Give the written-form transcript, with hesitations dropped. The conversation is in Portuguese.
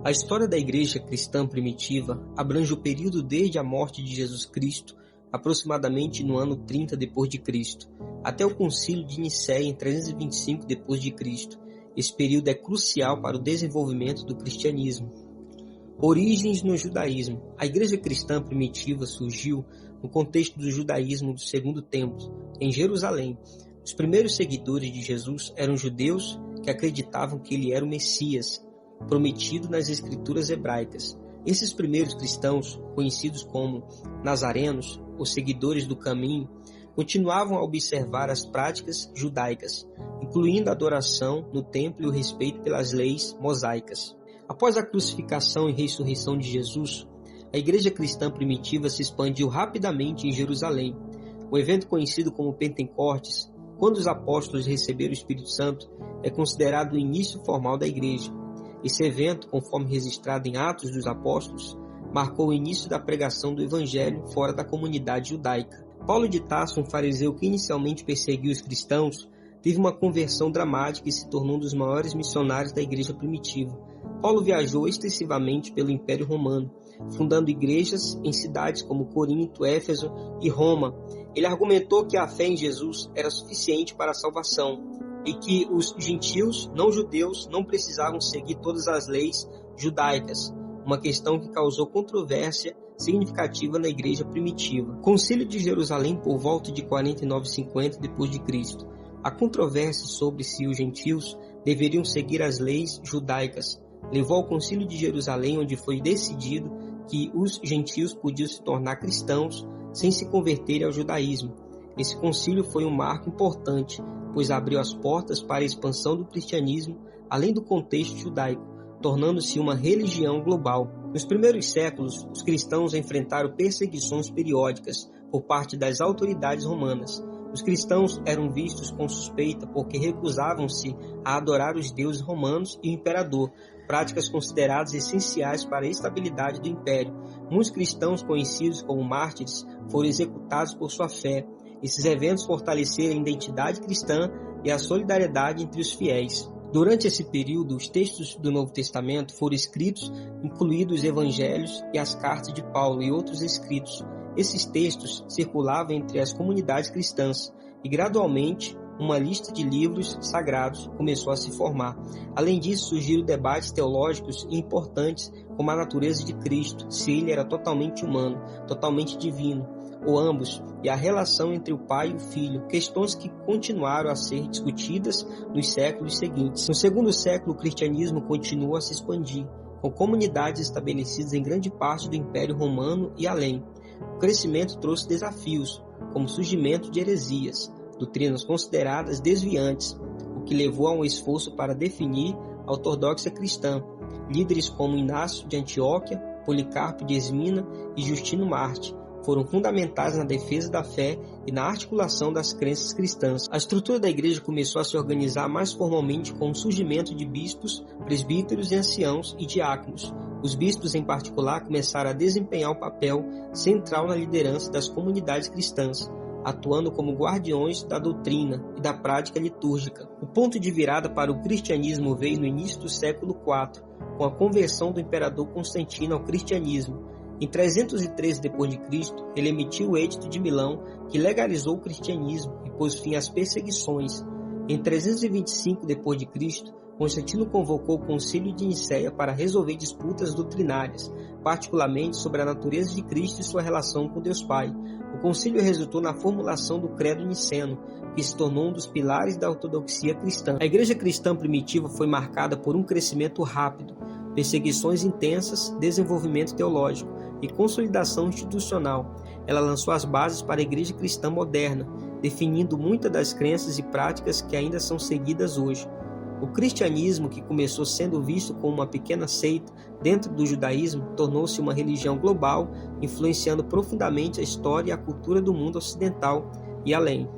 A história da Igreja cristã primitiva abrange o período desde a morte de Jesus Cristo, aproximadamente no ano 30 d.C., até o Concílio de Nicéia em 325 d.C. Esse período é crucial para o desenvolvimento do cristianismo. Origens no judaísmo. A Igreja cristã primitiva surgiu no contexto do judaísmo do Segundo Templo, em Jerusalém. Os primeiros seguidores de Jesus eram judeus que acreditavam que ele era o Messias, prometido nas escrituras hebraicas. Esses primeiros cristãos, conhecidos como nazarenos, os seguidores do caminho, continuavam a observar as práticas judaicas, incluindo a adoração no templo e o respeito pelas leis mosaicas. Após a crucificação e ressurreição de Jesus, a igreja cristã primitiva se expandiu rapidamente em Jerusalém. O evento conhecido como Pentecostes, quando os apóstolos receberam o Espírito Santo, é considerado o início formal da igreja. Esse evento, conforme registrado em Atos dos Apóstolos, marcou o início da pregação do Evangelho fora da comunidade judaica. Paulo de Tarso, um fariseu que inicialmente perseguiu os cristãos, teve uma conversão dramática e se tornou um dos maiores missionários da igreja primitiva. Paulo viajou extensivamente pelo Império Romano, fundando igrejas em cidades como Corinto, Éfeso e Roma. Ele argumentou que a fé em Jesus era suficiente para a salvação e que os gentios não judeus não precisavam seguir todas as leis judaicas, uma questão que causou controvérsia significativa na igreja primitiva. Concílio de Jerusalém por volta de 49-50 d.C. A controvérsia sobre se os gentios deveriam seguir as leis judaicas levou ao Concílio de Jerusalém, onde foi decidido que os gentios podiam se tornar cristãos sem se converterem ao judaísmo. Esse concílio foi um marco importante, pois abriu as portas para a expansão do cristianismo além do contexto judaico, tornando-se uma religião global. Nos primeiros séculos, os cristãos enfrentaram perseguições periódicas por parte das autoridades romanas. Os cristãos eram vistos com suspeita porque recusavam-se a adorar os deuses romanos e o imperador, práticas consideradas essenciais para a estabilidade do império. Muitos cristãos conhecidos como mártires foram executados por sua fé. Esses eventos fortaleceram a identidade cristã e a solidariedade entre os fiéis. Durante esse período, os textos do Novo Testamento foram escritos, incluídos os evangelhos e as cartas de Paulo e outros escritos. Esses textos circulavam entre as comunidades cristãs e, gradualmente, uma lista de livros sagrados começou a se formar. Além disso, surgiram debates teológicos importantes como a natureza de Cristo, se ele era totalmente humano, totalmente divino, ou ambos, e a relação entre o Pai e o Filho, questões que continuaram a ser discutidas nos séculos seguintes. No segundo século, o cristianismo continuou a se expandir, com comunidades estabelecidas em grande parte do Império Romano e além. O crescimento trouxe desafios, como o surgimento de heresias, doutrinas consideradas desviantes, o que levou a um esforço para definir a ortodoxia cristã. Líderes como Inácio de Antioquia, Policarpo de Esmina e Justino Marte foram fundamentais na defesa da fé e na articulação das crenças cristãs. A estrutura da igreja começou a se organizar mais formalmente com o surgimento de bispos, presbíteros e anciãos e diáconos. Os bispos, em particular, começaram a desempenhar um papel central na liderança das comunidades cristãs, atuando como guardiões da doutrina e da prática litúrgica. O ponto de virada para o cristianismo veio no início do século IV, com a conversão do imperador Constantino ao cristianismo. Em 313 d.C., ele emitiu o Edito de Milão, que legalizou o cristianismo e pôs fim às perseguições. Em 325 d.C., Constantino convocou o Concílio de Nicéia para resolver disputas doutrinárias, particularmente sobre a natureza de Cristo e sua relação com Deus Pai. O concílio resultou na formulação do Credo Niceno, que se tornou um dos pilares da ortodoxia cristã. A igreja cristã primitiva foi marcada por um crescimento rápido, perseguições intensas, desenvolvimento teológico e consolidação institucional. Ela lançou as bases para a igreja cristã moderna, definindo muitas das crenças e práticas que ainda são seguidas hoje. O cristianismo, que começou sendo visto como uma pequena seita dentro do judaísmo, tornou-se uma religião global, influenciando profundamente a história e a cultura do mundo ocidental e além.